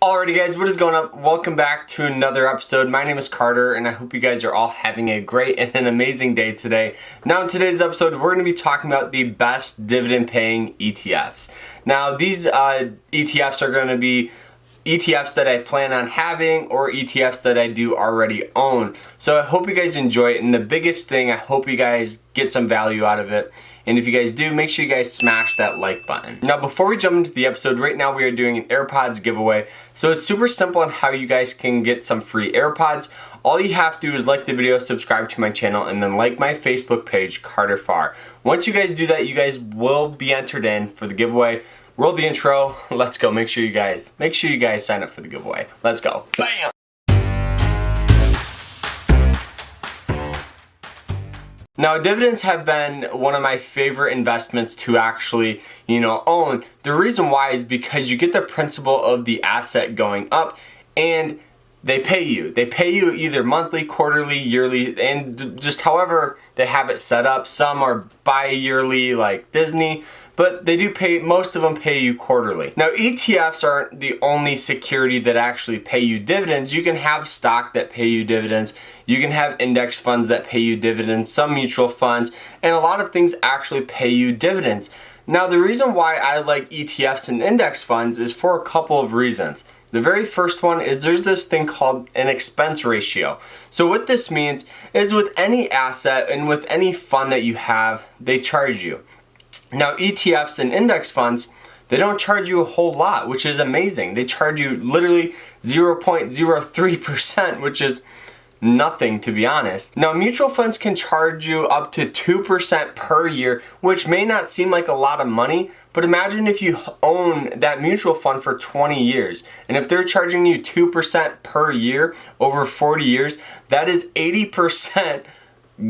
Alrighty guys, what is going on? Welcome back to another episode. My name is Carter and I hope you guys are all having a great and an amazing day today. Now in today's episode, we're going to be talking about the best dividend paying ETFs. Now these ETFs are going to be ETFs that I plan on having or ETFs that I do already own. So I hope you guys enjoy it, and the biggest thing, I hope you guys get some value out of it. And if you guys do, make sure you guys smash that like button. Now before we jump into the episode, right now we are doing an AirPods giveaway. So it's super simple on how you guys can get some free AirPods. All you have to do is like the video, subscribe to my channel, and then like my Facebook page, Carter Farr. Once you guys do that, you guys will be entered in for the giveaway. Roll the intro, let's go. Make sure you guys sign up for the giveaway. Let's go. Bam! Now, dividends have been one of my favorite investments to actually, own. The reason why is because you get the principal of the asset going up, and they pay you. They pay you either monthly, quarterly, yearly, and just however they have it set up. Some are bi-yearly like Disney, but they do pay, most of them pay you quarterly. Now ETFs aren't the only security that actually pay you dividends. You can have stock that pay you dividends. You can have index funds that pay you dividends, some mutual funds, and a lot of things actually pay you dividends. Now the reason why I like ETFs and index funds is for a couple of reasons. The very first one is there's this thing called an expense ratio. So what this means is with any asset and with any fund that you have, they charge you. Now ETFs and index funds, they don't charge you a whole lot, which is amazing. They charge you literally 0.03%, which is nothing, to be honest. Now mutual funds can charge you up to 2% per year, which may not seem like a lot of money, but imagine if you own that mutual fund for 20 years, and if they're charging you 2% per year over 40 years, that is 80%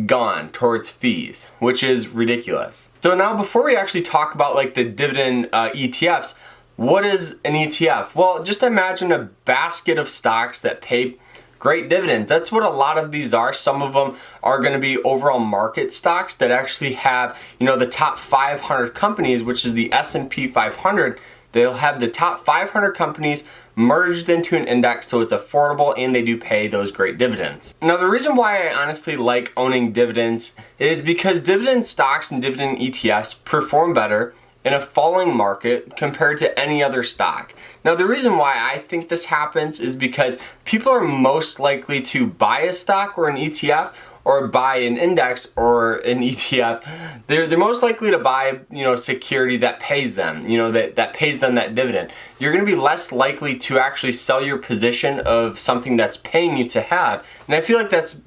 gone towards fees, which is ridiculous. So now before we actually talk about like the dividend ETFs, what is an ETF? Well, just imagine a basket of stocks that pay great dividends. That's what a lot of these are. Some of them are going to be overall market stocks that actually have, the top 500 companies, which is the S&P 500. They'll have the top 500 companies merged into an index, so it's affordable and they do pay those great dividends. Now the reason why I honestly like owning dividends is because dividend stocks and dividend ETFs perform better in a falling market compared to any other stock. Now the reason why I think this happens is because people are most likely to buy a stock or an ETF or buy an index or an ETF. They're most likely to buy, security that pays them, that pays them that dividend. You're gonna be less likely to actually sell your position of something that's paying you to have. And I feel like that's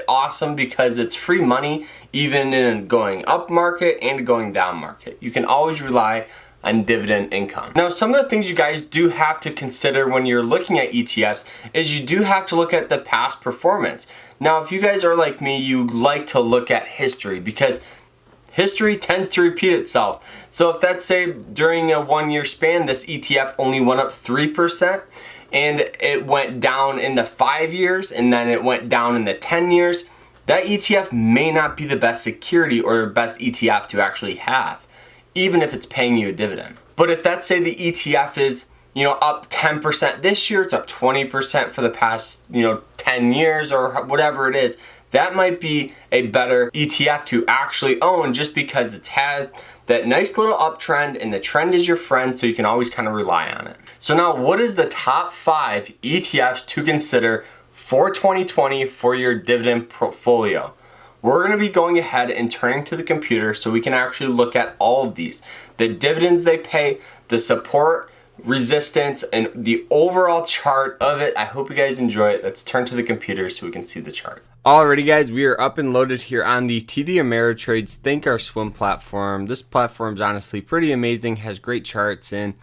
awesome because it's free money even in a going up market and a going down market. You can always rely on dividend income. Now, some of the things you guys do have to consider when you're looking at ETFs is you do have to look at the past performance. Now, if you guys are like me, you like to look at history because history tends to repeat itself. So if that's, say, during a 1 year span, this ETF only went up 3%, and it went down in the 5 years, and then it went down in the 10 years, that ETF may not be the best security or best ETF to actually have, even if it's paying you a dividend. But if that's, say, the ETF is, up 10% this year, it's up 20% for the past, 10 years or whatever it is, that might be a better ETF to actually own just because it's had that nice little uptrend and the trend is your friend, so you can always kind of rely on it. So now, what is the top 5 ETFs to consider for 2020 for your dividend portfolio? We're going to be going ahead and turning to the computer so we can actually look at all of these. The dividends they pay, the support, resistance, and the overall chart of it. I hope you guys enjoy it. Let's turn to the computer so we can see the chart. Alrighty guys, we are up and loaded here on the TD Ameritrade's Thinkorswim platform. This platform is honestly pretty amazing, has great charts, and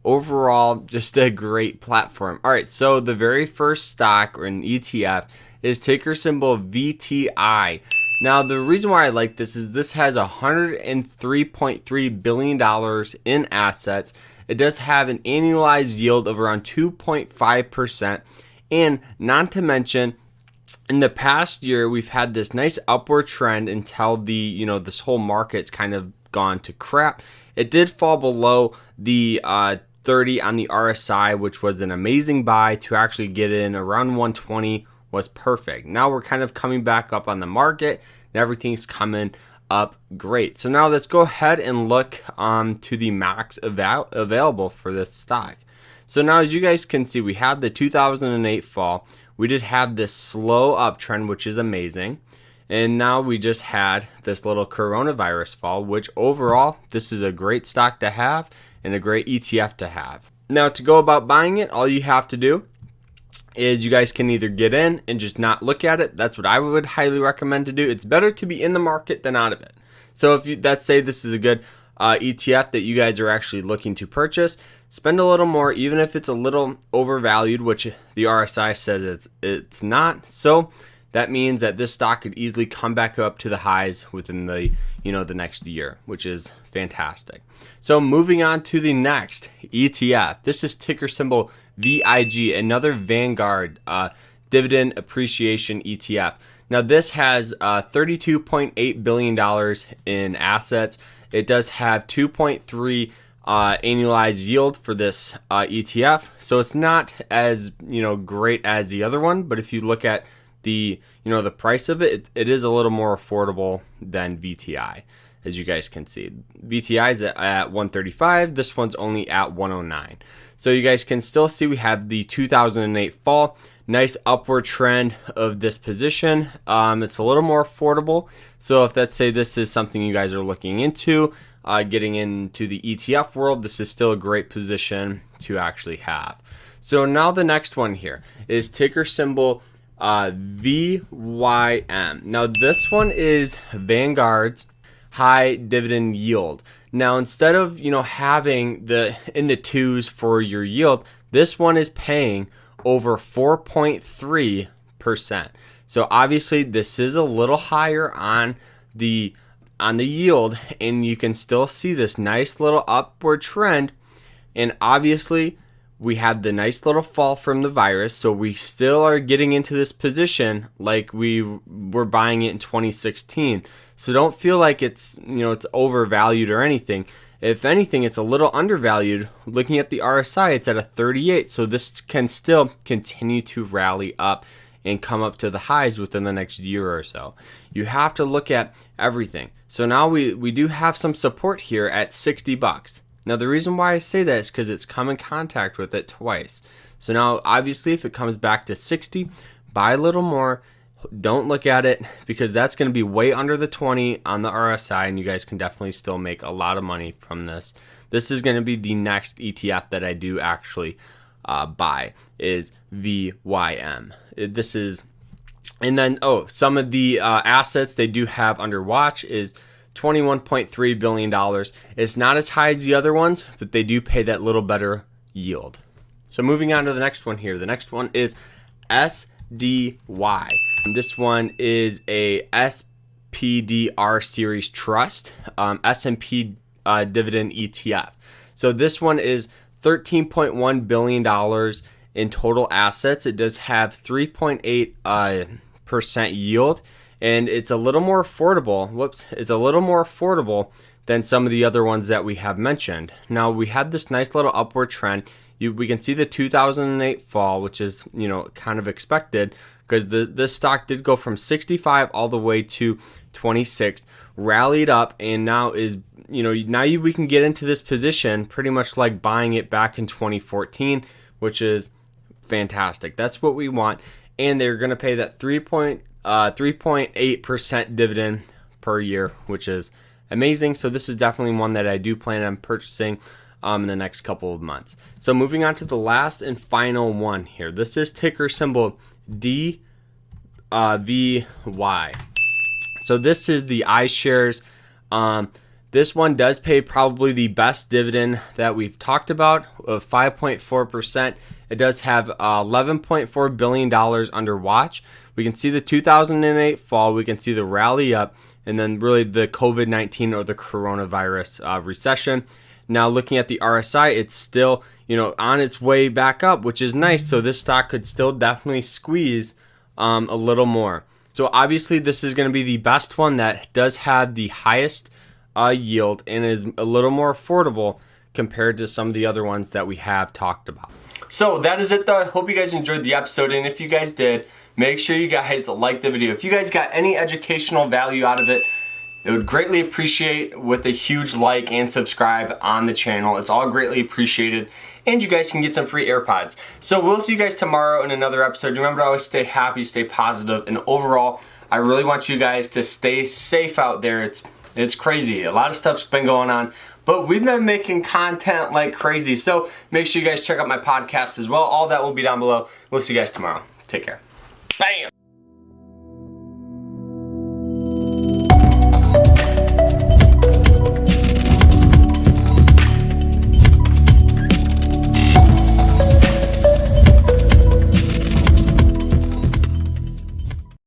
overall just a great platform. Alright, so the very first stock or an ETF is ticker symbol VTI. Now, the reason why I like this is this has $103.3 billion in assets. It does have an annualized yield of around 2.5%. And not to mention, in the past year, we've had this nice upward trend until the, this whole market's kind of gone to crap. It did fall below the 130 on the RSI, which was an amazing buy. To actually get in around 120 was perfect. Now we're kind of coming back up on the market and everything's coming up great. So now let's go ahead and look to the max available for this stock. So now, as you guys can see, we had the 2008 fall. We did have this slow uptrend, which is amazing. And now we just had this little coronavirus fall, which overall, this is a great stock to have and a great ETF to have. Now, to go about buying it, all you have to do is you guys can either get in and just not look at it. That's what I would highly recommend to do. It's better to be in the market than out of it. So if you, let's say this is a good ETF that you guys are actually looking to purchase, spend a little more, even if it's a little overvalued, which the RSI says it's not. So that means that this stock could easily come back up to the highs within the the next year, which is fantastic. So moving on to the next ETF. This is ticker symbol VIG, another Vanguard Dividend Appreciation ETF. Now this has $32.8 billion in assets. It does have 2.3 annualized yield for this ETF. So it's not as great as the other one, but if you look at the the price of it, it is a little more affordable than VTI, as you guy can see. VTI is at 135. This one's only at 109. So you guys can still see we have the 2008 fall. Nice upward trend of this position. It's a little more affordable. So if let's say this is something you guys are looking into, getting into the ETF world, this is still a great position to actually have. So now the next one here is ticker symbol VYM. Now this one is Vanguard's high dividend yield. Now instead of having the in the twos for your yield, this one is paying over 4.3%. So obviously this is a little higher on the yield, and you can still see this nice little upward trend. And obviously we had the nice little fall from the virus, so we still are getting into this position like we were buying it in 2016. So don't feel like it's it's overvalued or anything. If anything, it's a little undervalued. Looking at the RSI, it's at a 38, so this can still continue to rally up and come up to the highs within the next year or so. You have to look at everything. So now we do have some support here at $60. Now the reason why I say that is because it's come in contact with it twice. So now obviously if it comes back to 60, buy a little more. Don't look at it, because that's going to be way under the 20 on the RSI, and you guys can definitely still make a lot of money from this. This is going to be the next ETF that I do actually buy, is VYM. This is, and then some of the assets they do have under watch is $21.3 billion. It's not as high as the other ones, but they do pay that little better yield. So moving on to the next one here. The next one is SDY. This one is a SPDR series trust, S&P Dividend ETF. So this one is $13.1 billion in total assets. It does have 3.8% yield, and it's a little more affordable. It's a little more affordable than some of the other ones that we have mentioned. Now we had this nice little upward trend. We can see the 2008 fall, which is kind of expected, because this stock did go from 65 all the way to 26, rallied up, and now is we can get into this position pretty much like buying it back in 2014, which is fantastic. That's what we want, and they're going to pay that 3.8% dividend per year, which is amazing. So this is definitely one that I do plan on purchasing in the next couple of months. So moving on to the last and final one here. This is ticker symbol DVY. So this is the iShares. This one does pay probably the best dividend that we've talked about, of 5.4%. It does have $11.4 billion under watch. We can see the 2008 fall. We can see the rally up, and then really the COVID-19 or the coronavirus recession. Now looking at the RSI, it's still on its way back up, which is nice. So this stock could still definitely squeeze a little more. So obviously this is going to be the best one that does have the highest yield and is a little more affordable compared to some of the other ones that we have talked about. So that is it though. I hope you guys enjoyed the episode, and if you guys did, make sure you guys like the video. If you guys got any educational value out of it, it would greatly appreciate with a huge like and subscribe on the channel. It's all greatly appreciated, and you guys can get some free AirPods. So we'll see you guys tomorrow in another episode. Remember to always stay happy, stay positive, and overall, I really want you guys to stay safe out there. It's crazy. A lot of stuff's been going on, but we've been making content like crazy. So make sure you guys check out my podcast as well. All that will be down below. We'll see you guys tomorrow. Take care. Bam!